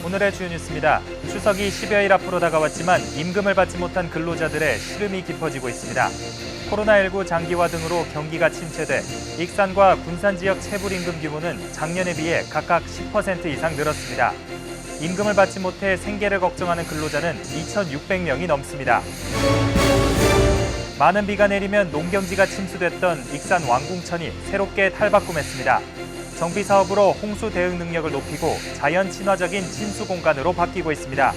오늘의 주요 뉴스입니다. 추석이 10여일 앞으로 다가왔지만 임금을 받지 못한 근로자들의 시름이 깊어지고 있습니다. 코로나19 장기화 등으로 경기가 침체돼 익산과 군산 지역 체불임금 규모는 작년에 비해 각각 10% 이상 늘었습니다. 임금을 받지 못해 생계를 걱정하는 근로자는 2,600명이 넘습니다. 많은 비가 내리면 농경지가 침수됐던 익산 왕궁천이 새롭게 탈바꿈했습니다. 정비 사업으로 홍수 대응 능력을 높이고 자연 친화적인 침수 공간으로 바뀌고 있습니다.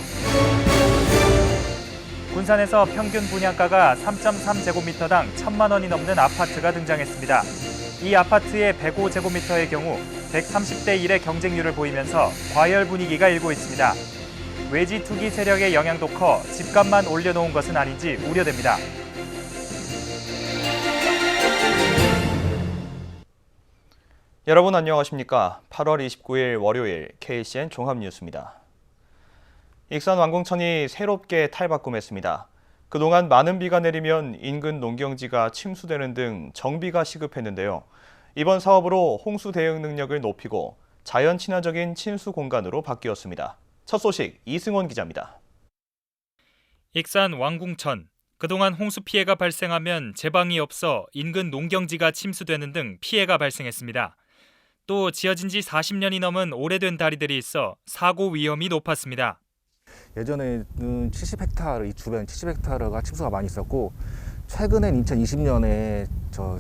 군산에서 평균 분양가가 3.3제곱미터당 1,000만 원이 넘는 아파트가 등장했습니다. 이 아파트의 105제곱미터의 경우 130대 1의 경쟁률을 보이면서 과열 분위기가 일고 있습니다. 외지 투기 세력의 영향도 커 집값만 올려놓은 것은 아닌지 우려됩니다. 여러분 안녕하십니까? 8월 29일 월요일 KCN 종합뉴스입니다. 익산 왕궁천이 새롭게 탈바꿈했습니다. 그동안 많은 비가 내리면 인근 농경지가 침수되는 등 정비가 시급했는데요. 이번 사업으로 홍수 대응 능력을 높이고 자연 친화적인 침수 공간으로 바뀌었습니다. 첫 소식 이승원 기자입니다. 익산 왕궁천. 그동안 홍수 피해가 발생하면 제방이 없어 인근 농경지가 침수되는 등 피해가 발생했습니다. 또 지어진 지 40년이 넘은 오래된 다리들이 있어 사고 위험이 높았습니다. 예전에는 70헥타르, 이 주변 70헥타르가 침수가 많이 있었고 최근엔 2020년에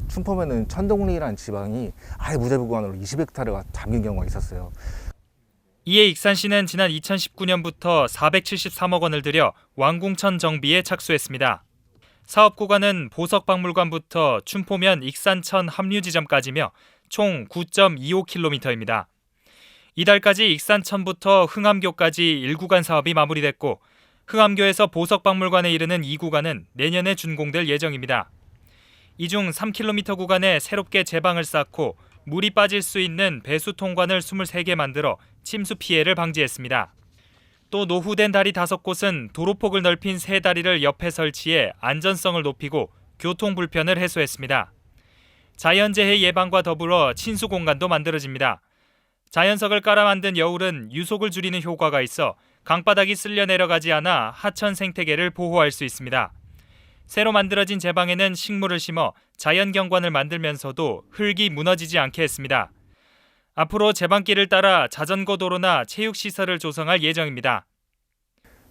춘포면은 천동리라는 지방이 아예 무제보구간으로 20헥타르가 잠긴 경우가 있었어요. 이에 익산시는 지난 2019년부터 473억 원을 들여 왕궁천 정비에 착수했습니다. 사업 구간은 보석박물관부터 춘포면 익산천 합류지점까지며 총 9.25km입니다. 이달까지 익산천부터 흥암교까지 1구간 사업이 마무리됐고 흥암교에서 보석박물관에 이르는 2구간은 내년에 준공될 예정입니다. 이 중 3km 구간에 새롭게 제방을 쌓고 물이 빠질 수 있는 배수 통관을 23개 만들어 침수 피해를 방지했습니다. 또 노후된 다리 5곳은 도로폭을 넓힌 새 다리를 옆에 설치해 안전성을 높이고 교통 불편을 해소했습니다. 자연재해 예방과 더불어 친수 공간도 만들어집니다. 자연석을 깔아 만든 여울은 유속을 줄이는 효과가 있어 강바닥이 쓸려 내려가지 않아 하천 생태계를 보호할 수 있습니다. 새로 만들어진 제방에는 식물을 심어 자연 경관을 만들면서도 흙이 무너지지 않게 했습니다. 앞으로 제방길을 따라 자전거 도로나 체육시설을 조성할 예정입니다.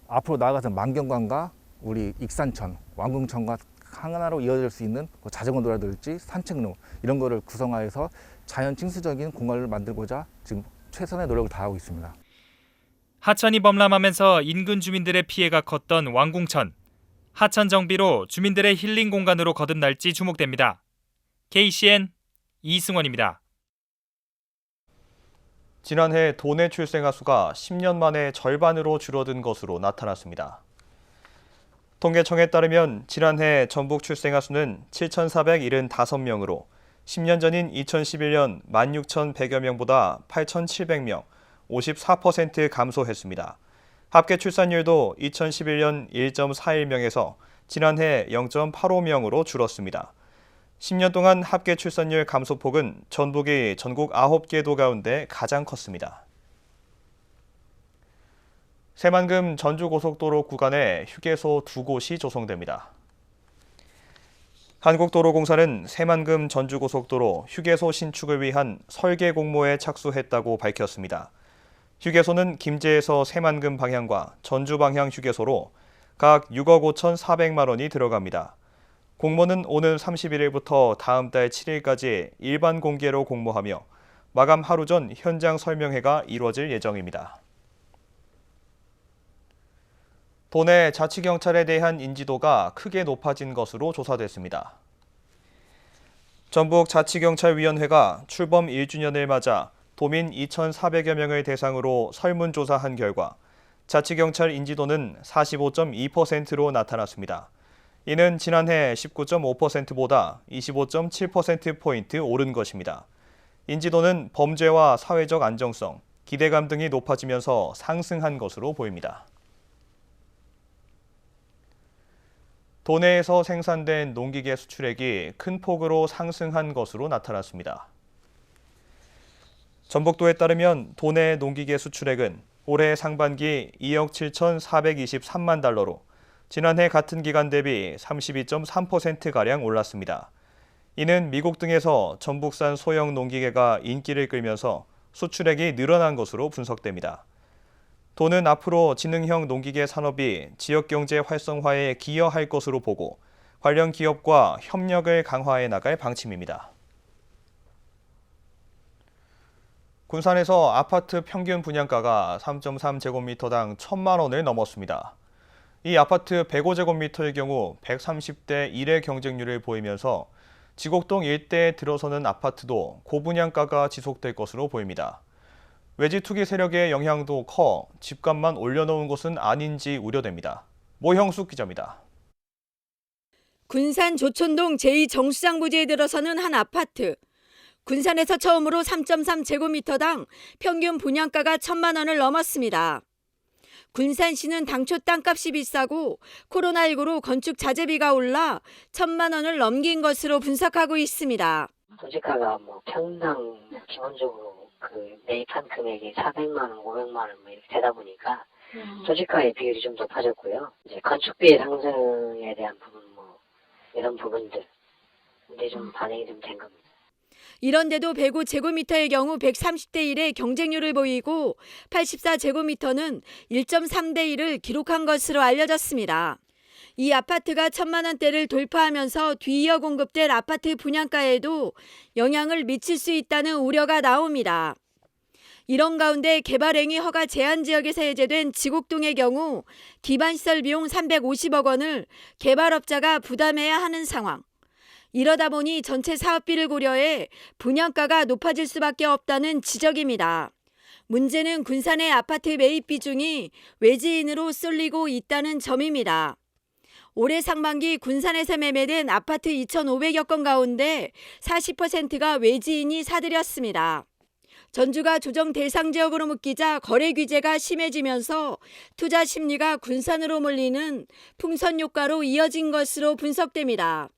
앞으로 나아가서 만경관과 우리 익산천, 왕궁천과 하나로 이어질 수 있는 자전거 도로라든지 산책로 이런 거를 구성하여서 자연 친수적인 공간을 만들고자 지금 최선의 노력을 다하고 있습니다. 하천이 범람하면서 인근 주민들의 피해가 컸던 왕궁천. 하천 정비로 주민들의 힐링 공간으로 거듭날지 주목됩니다. KCN 이승원입니다. 지난해 도내 출생아 수가 10년 만에 절반으로 줄어든 것으로 나타났습니다. 통계청에 따르면 지난해 전북 출생아 수는 7,475명으로 10년 전인 2011년 16,100여 명보다 8,700명, 54% 감소했습니다. 합계 출산율도 2011년 1.41명에서 지난해 0.85명으로 줄었습니다. 10년 동안 합계 출산율 감소폭은 전북이 전국 9개 도 가운데 가장 컸습니다. 새만금 전주고속도로 구간에 휴게소 2곳이 조성됩니다. 한국도로공사는 새만금 전주고속도로 휴게소 신축을 위한 설계 공모에 착수했다고 밝혔습니다. 휴게소는 김제에서 새만금 방향과 전주 방향 휴게소로 각 6억 5,400만 원이 들어갑니다. 공모는 오는 31일부터 다음 달 7일까지 일반 공개로 공모하며 마감 하루 전 현장 설명회가 이루어질 예정입니다. 도내 자치경찰에 대한 인지도가 크게 높아진 것으로 조사됐습니다. 전북자치경찰위원회가 출범 1주년을 맞아 도민 2,400여 명을 대상으로 설문조사한 결과 자치경찰 인지도는 45.2%로 나타났습니다. 이는 지난해 19.5%보다 25.7%포인트 오른 것입니다. 인지도는 범죄와 사회적 안정성, 기대감 등이 높아지면서 상승한 것으로 보입니다. 도내에서 생산된 농기계 수출액이 큰 폭으로 상승한 것으로 나타났습니다. 전북도에 따르면 도내 농기계 수출액은 올해 상반기 2억 7,423만 달러로 지난해 같은 기간 대비 32.3%가량 올랐습니다. 이는 미국 등에서 전북산 소형 농기계가 인기를 끌면서 수출액이 늘어난 것으로 분석됩니다. 도는 앞으로 지능형 농기계 산업이 지역경제 활성화에 기여할 것으로 보고 관련 기업과 협력을 강화해 나갈 방침입니다. 군산에서 아파트 평균 분양가가 3.3제곱미터당 1,000만 원을 넘었습니다. 이 아파트 105제곱미터의 경우 130대 1의 경쟁률을 보이면서 지곡동 일대에 들어서는 아파트도 고분양가가 지속될 것으로 보입니다. 외지 투기 세력의 영향도 커 집값만 올려놓은 것은 아닌지 우려됩니다. 모형숙 기자입니다. 군산 조촌동 제2정수장 부지에 들어서는 한 아파트. 군산에서 처음으로 3.3제곱미터당 평균 분양가가 1,000만 원을 넘었습니다. 군산시는 당초 땅값이 비싸고 코로나19로 건축 자재비가 올라 1,000만 원을 넘긴 것으로 분석하고 있습니다. 토지가가 평당 기본적으로 매입한 금액이 400만 원, 500만 원 이렇게 되다 보니까 토지가의 비율이 좀 높아졌고요. 이제 건축비의 상승에 대한 부분 이런 부분들 근데 좀 반영이 좀 된 겁니다. 이런데도 105제곱미터의 경우 130대 1의 경쟁률을 보이고 84제곱미터는 1.3대 1을 기록한 것으로 알려졌습니다. 이 아파트가 1,000만 원대를 돌파하면서 뒤이어 공급될 아파트 분양가에도 영향을 미칠 수 있다는 우려가 나옵니다. 이런 가운데 개발행위 허가 제한 지역에서 해제된 지곡동의 경우 기반시설 비용 350억 원을 개발업자가 부담해야 하는 상황. 이러다 보니 전체 사업비를 고려해 분양가가 높아질 수밖에 없다는 지적입니다. 문제는 군산의 아파트 매입 비중이 외지인으로 쏠리고 있다는 점입니다. 올해 상반기 군산에서 매매된 아파트 2,500여 건 가운데 40%가 외지인이 사들였습니다. 전주가 조정 대상 지역으로 묶이자 거래 규제가 심해지면서 투자 심리가 군산으로 몰리는 풍선 효과로 이어진 것으로 분석됩니다.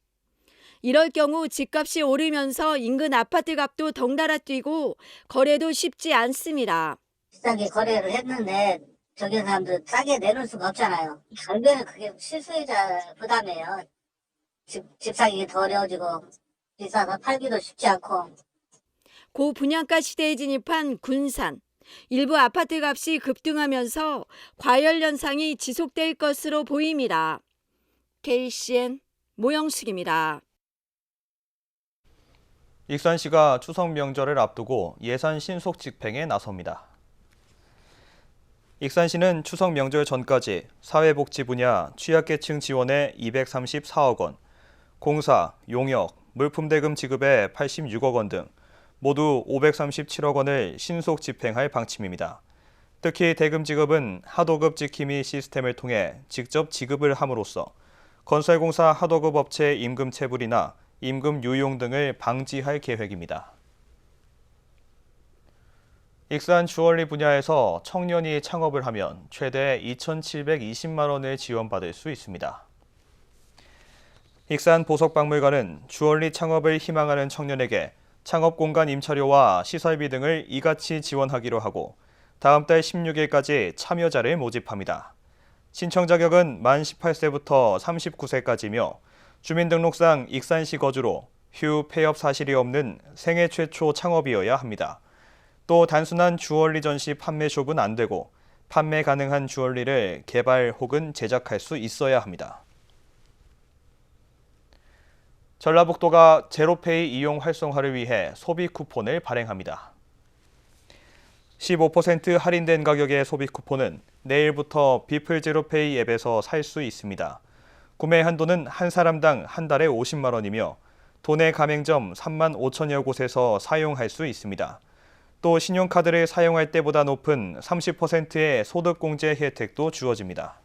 이럴 경우 집값이 오르면서 인근 아파트 값도 덩달아 뛰고 거래도 쉽지 않습니다. 비싸게 거래를 했는데 저기 사람들 싸게 내놓을 수가 없잖아요. 결국에는 그게 실수요자 부담이에요. 집 사기 더 어려워지고 비싸서 팔기도 쉽지 않고. 고분양가 시대에 진입한 군산. 일부 아파트 값이 급등하면서 과열 현상이 지속될 것으로 보입니다. KCN 모영숙입니다. 익산시가 추석 명절을 앞두고 예산 신속 집행에 나섭니다. 익산시는 추석 명절 전까지 사회복지 분야 취약계층 지원에 234억 원, 공사, 용역, 물품 대금 지급에 86억 원 등 모두 537억 원을 신속 집행할 방침입니다. 특히 대금 지급은 하도급 지킴이 시스템을 통해 직접 지급을 함으로써 건설공사 하도급 업체 임금 체불이나 임금 유용 등을 방지할 계획입니다. 익산 주얼리 분야에서 청년이 창업을 하면 최대 2,720만 원을 지원받을 수 있습니다. 익산 보석박물관은 주얼리 창업을 희망하는 청년에게 창업공간 임차료와 시설비 등을 이같이 지원하기로 하고 다음 달 16일까지 참여자를 모집합니다. 신청 자격은 만 18세부터 39세까지며 주민등록상 익산시 거주로 휴 폐업 사실이 없는 생애 최초 창업이어야 합니다. 또 단순한 주얼리 전시 판매숍은 안 되고 판매 가능한 주얼리를 개발 혹은 제작할 수 있어야 합니다. 전라북도가 제로페이 이용 활성화를 위해 소비 쿠폰을 발행합니다. 15% 할인된 가격의 소비 쿠폰은 내일부터 비플 제로페이 앱에서 살 수 있습니다. 구매 한도는 한 사람당 한 달에 50만 원이며 도내 가맹점 3만 5천여 곳에서 사용할 수 있습니다. 또 신용카드를 사용할 때보다 높은 30%의 소득공제 혜택도 주어집니다.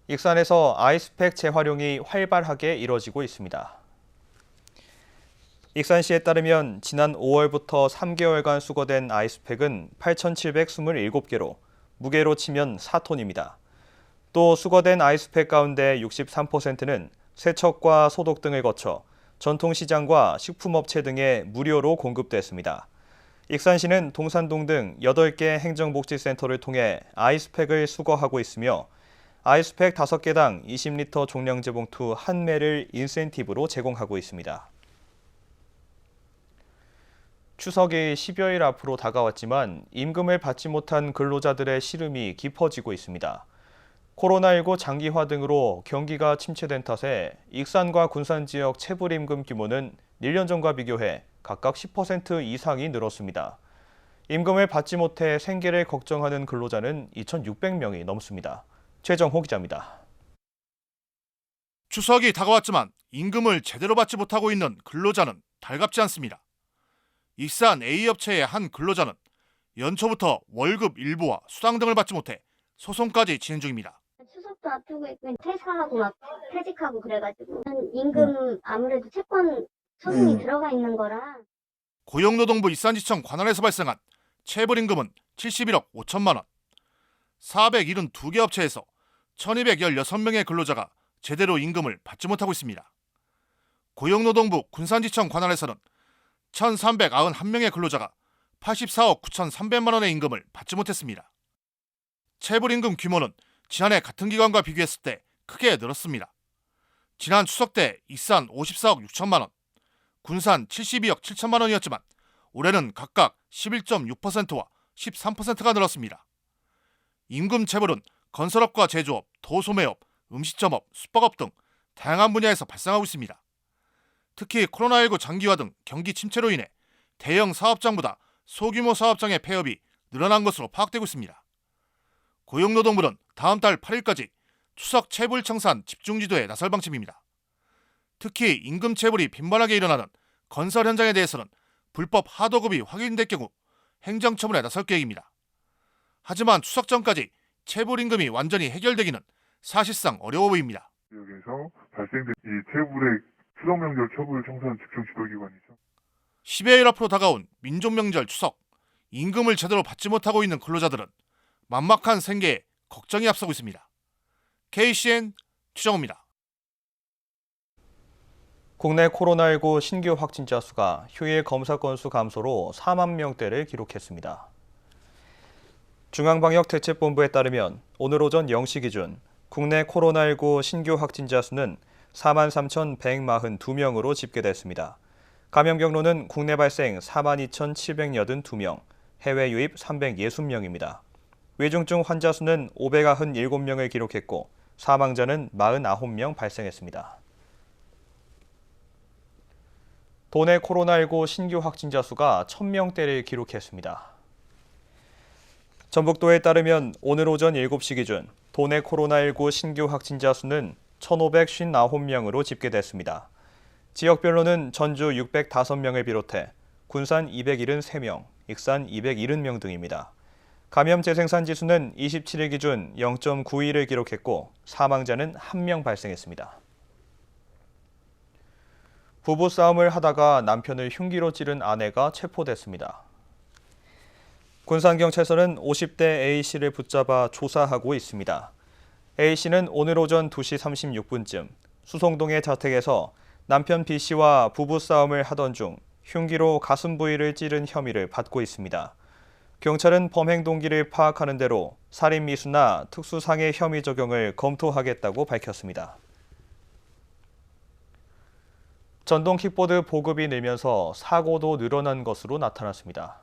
익산에서 아이스팩 재활용이 활발하게 이뤄지고 있습니다. 익산시에 따르면 지난 5월부터 3개월간 수거된 아이스팩은 8,727개로 무게로 치면 4톤입니다. 또 수거된 아이스팩 가운데 63%는 세척과 소독 등을 거쳐 전통시장과 식품업체 등에 무료로 공급됐습니다. 익산시는 동산동 등 8개 행정복지센터를 통해 아이스팩을 수거하고 있으며 아이스팩 5개당 20리터 종량제 봉투 1매를 인센티브로 제공하고 있습니다. 추석이 10여일 앞으로 다가왔지만 임금을 받지 못한 근로자들의 시름이 깊어지고 있습니다. 코로나19 장기화 등으로 경기가 침체된 탓에 익산과 군산 지역 체불임금 규모는 1년 전과 비교해 각각 10% 이상이 늘었습니다. 임금을 받지 못해 생계를 걱정하는 근로자는 2,600명이 넘습니다. 최정호 기자입니다. 추석이 다가왔지만 임금을 제대로 받지 못하고 있는 근로자는 달갑지 않습니다. 익산 A업체의 한 근로자는 연초부터 월급 일부와 수당 등을 받지 못해 소송까지 진행 중입니다. 추석도 앞두고 있고 퇴사하고 막 퇴직하고 그래가지고 임금 아무래도 채권 소송이 들어가 있는 거라. 고용노동부 익산지청 관할에서 발생한 체불임금은 71억 5천만 원. 472개 업체에서 1,216명의 근로자가 제대로 임금을 받지 못하고 있습니다. 고용노동부 군산지청 관할에서는 1,391명의 근로자가 84억 9,300만 원의 임금을 받지 못했습니다. 체불임금 규모는 지난해 같은 기간과 비교했을 때 크게 늘었습니다. 지난 추석 때 익산 54억 6천만 원, 군산 72억 7천만 원이었지만 올해는 각각 11.6%와 13%가 늘었습니다. 임금 체불은 건설업과 제조업, 도소매업, 음식점업, 숙박업 등 다양한 분야에서 발생하고 있습니다. 특히 코로나19 장기화 등 경기 침체로 인해 대형 사업장보다 소규모 사업장의 폐업이 늘어난 것으로 파악되고 있습니다. 고용노동부는 다음 달 8일까지 추석 체불 청산 집중지도에 나설 방침입니다. 특히 임금 체불이 빈번하게 일어나는 건설 현장에 대해서는 불법 하도급이 확인될 경우 행정처분에 나설 계획입니다. 하지만 추석 전까지 체불 임금이 완전히 해결되기는 사실상 어려워 보입니다. 지역에서 발생된 이 체불의 추석 명절 처불 청산 집중 지도 기관이죠. 10여일 앞으로 다가온 민족명절 추석, 임금을 제대로 받지 못하고 있는 근로자들은 만막한 생계에 걱정이 앞서고 있습니다. KCN 추정호입니다. 국내 코로나19 신규 확진자 수가 휴일 검사 건수 감소로 4만 명대를 기록했습니다. 중앙방역대책본부에 따르면 오늘 오전 0시 기준 국내 코로나19 신규 확진자 수는 43,142명으로 집계됐습니다. 감염 경로는 국내 발생 42,782명, 해외 유입 360명입니다. 위중증 환자 수는 597명을 기록했고 사망자는 49명 발생했습니다. 도내 코로나19 신규 확진자 수가 1,000명대를 기록했습니다. 전북도에 따르면 오늘 오전 7시 기준 도내 코로나19 신규 확진자 수는 1,559명으로 집계됐습니다. 지역별로는 전주 605명을 비롯해 군산 273명, 익산 270명 등입니다. 감염 재생산 지수는 27일 기준 0.91을 기록했고 사망자는 1명 발생했습니다. 부부싸움을 하다가 남편을 흉기로 찌른 아내가 체포됐습니다. 군산경찰서는 50대 A씨를 붙잡아 조사하고 있습니다. A씨는 오늘 오전 2시 36분쯤 수송동의 자택에서 남편 B씨와 부부싸움을 하던 중 흉기로 가슴 부위를 찌른 혐의를 받고 있습니다. 경찰은 범행 동기를 파악하는 대로 살인미수나 특수상해 혐의 적용을 검토하겠다고 밝혔습니다. 전동 킥보드 보급이 늘면서 사고도 늘어난 것으로 나타났습니다.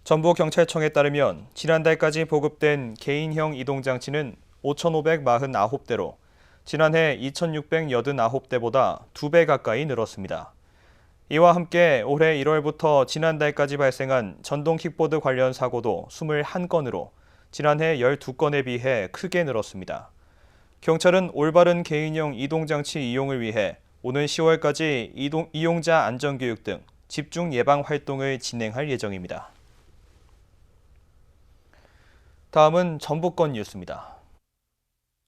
전북경찰청에 따르면 지난달까지 보급된 개인형 이동장치는 5,549대로 지난해 2,689대보다 2배 가까이 늘었습니다. 이와 함께 올해 1월부터 지난달까지 발생한 전동 킥보드 관련 사고도 21건으로 지난해 12건에 비해 크게 늘었습니다. 경찰은 올바른 개인형 이동장치 이용을 위해 오는 10월까지 이용자 안전교육 등 집중 예방 활동을 진행할 예정입니다. 다음은 전북권 뉴스입니다.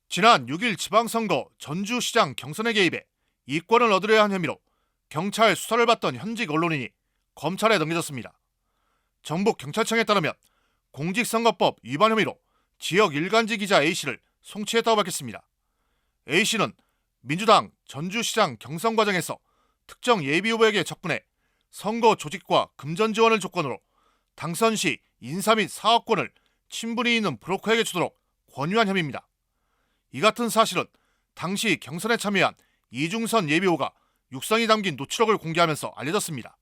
지난 6일 지방선거 전주시장 경선에 개입해 이권을 얻으려 한 혐의로 경찰 수사를 받던 현직 언론인이 검찰에 넘겨졌습니다. 전북경찰청에 따르면 공직선거법 위반 혐의로 지역 일간지 기자 A씨를 송치했다고 밝혔습니다. A씨는 민주당 전주시장 경선 과정에서 특정 예비후보에게 접근해 선거 조직과 금전 지원을 조건으로 당선 시 인사 및 사업권을 친분이 있는 브로커에게 주도록 권유한 혐의입니다. 이 같은 사실은 당시 경선에 참여한 이중선 예비호가 육성이 담긴 노출록을 공개하면서 알려졌습니다.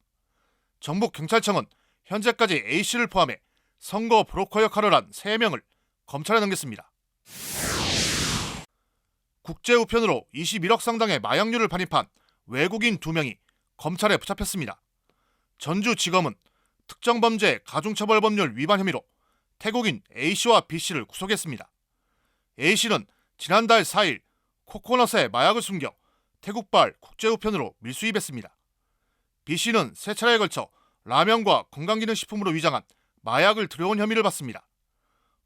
전북경찰청은 현재까지 A씨를 포함해 선거 브로커 역할을 한 3명을 검찰에 넘겼습니다. 국제우편으로 21억 상당의 마약류를 반입한 외국인 2명이 검찰에 붙잡혔습니다. 전주지검은 특정범죄 가중처벌법률 위반 혐의로 태국인 A씨와 B씨를 구속했습니다. A씨는 지난달 4일 코코넛에 마약을 숨겨 태국발 국제우편으로 밀수입했습니다. B씨는 3차례에 걸쳐 라면과 건강기능식품으로 위장한 마약을 들여온 혐의를 받습니다.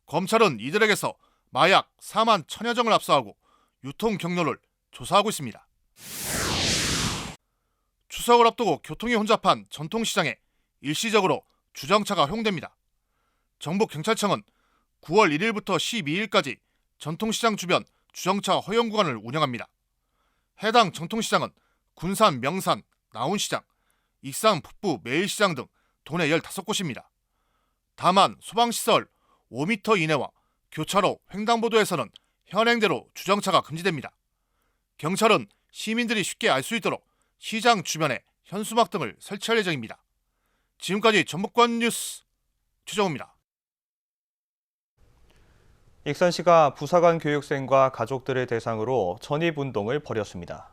검찰은 이들에게서 마약 4만 1000여 정을 압수하고 유통 경로를 조사하고 있습니다. 추석을 앞두고 교통이 혼잡한 전통시장에 일시적으로 주정차가 허용됩니다. 전북경찰청은 9월 1일부터 12일까지 전통시장 주변 주정차 허용 구간을 운영합니다. 해당 전통시장은 군산, 명산, 나운시장, 익산, 북부, 매일시장 등 도내 15곳입니다. 다만 소방시설 5m 이내와 교차로, 횡단보도에서는 현행대로 주정차가 금지됩니다. 경찰은 시민들이 쉽게 알 수 있도록 시장 주변에 현수막 등을 설치할 예정입니다. 지금까지 전북권 뉴스 최정우입니다. 익산시가 부사관 교육생과 가족들을 대상으로 전입운동을 벌였습니다.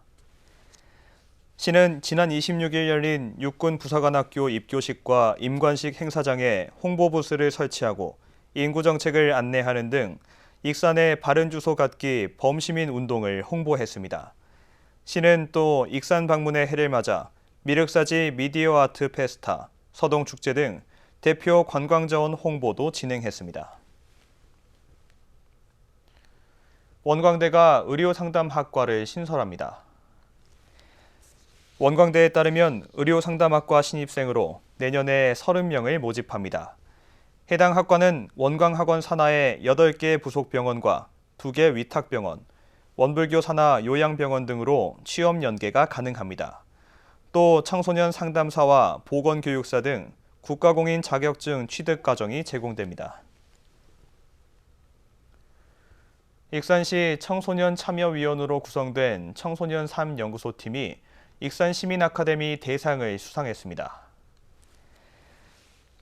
시는 지난 26일 열린 육군 부사관학교 입교식과 임관식 행사장에 홍보부스를 설치하고 인구정책을 안내하는 등 익산의 바른 주소 갖기 범시민 운동을 홍보했습니다. 시는 또 익산 방문의 해를 맞아 미륵사지 미디어 아트 페스타, 서동축제 등 대표 관광자원 홍보도 진행했습니다. 원광대가 의료상담학과를 신설합니다. 원광대에 따르면 의료상담학과 신입생으로 내년에 30명을 모집합니다. 해당 학과는 원광학원 산하의 8개 부속병원과 2개 위탁병원, 원불교 산하 요양병원 등으로 취업 연계가 가능합니다. 또 청소년 상담사와 보건교육사 등 국가공인 자격증 취득 과정이 제공됩니다. 익산시 청소년 참여위원으로 구성된 청소년 3연구소팀이 익산시민아카데미 대상을 수상했습니다.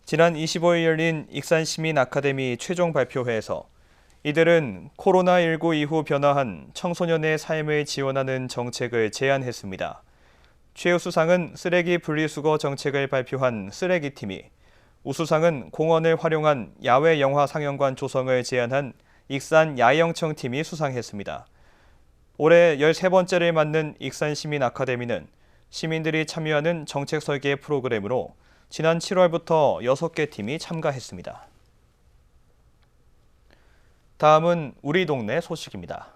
지난 25일 열린 익산시민아카데미 최종 발표회에서 이들은 코로나19 이후 변화한 청소년의 삶을 지원하는 정책을 제안했습니다. 최우수상은 쓰레기 분리수거 정책을 발표한 쓰레기팀이, 우수상은 공원을 활용한 야외 영화 상영관 조성을 제안한 익산 야영청팀이 수상했습니다. 올해 13번째를 맞는 익산시민아카데미는 시민들이 참여하는 정책 설계 프로그램으로 지난 7월부터 6개 팀이 참가했습니다. 다음은 우리 동네 소식입니다.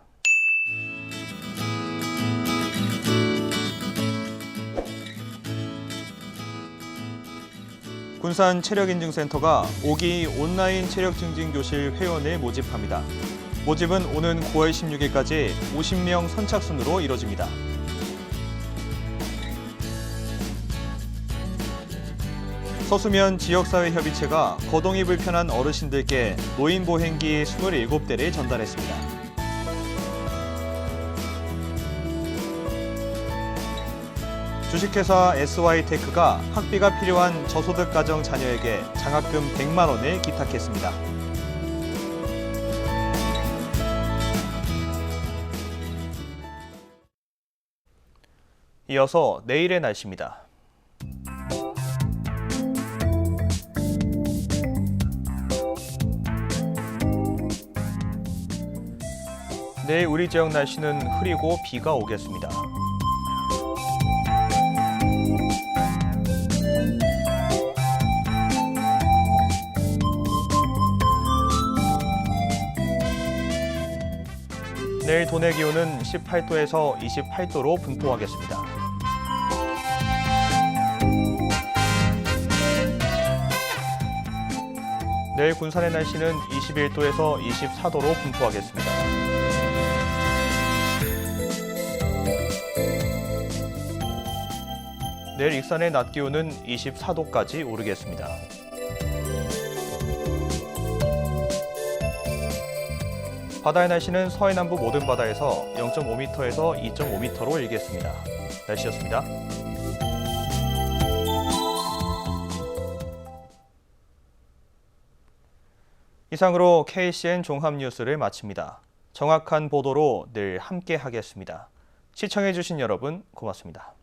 군산 체력인증센터가 5기 온라인 체력증진교실 회원을 모집합니다. 모집은 오는 9월 16일까지 50명 선착순으로 이뤄집니다. 서수면 지역사회협의체가 거동이 불편한 어르신들께 노인보행기 27대를 전달했습니다. 주식회사 SY테크가 학비가 필요한 저소득 가정 자녀에게 장학금 100만 원을 기탁했습니다. 이어서 내일의 날씨입니다. 내일 우리 지역 날씨는 흐리고 비가 오겠습니다. 내일 도내 기온은 18도에서 28도로 분포하겠습니다. 내일 군산의 날씨는 21도에서 24도로 분포하겠습니다. 내일 익산의 낮 기온은 24도까지 오르겠습니다. 바다의 날씨는 서해 남부 모든 바다에서 0.5m에서 2.5m로 일겠습니다. 날씨였습니다. 이상으로 KCN 종합뉴스를 마칩니다. 정확한 보도로 늘 함께 하겠습니다. 시청해주신 여러분 고맙습니다.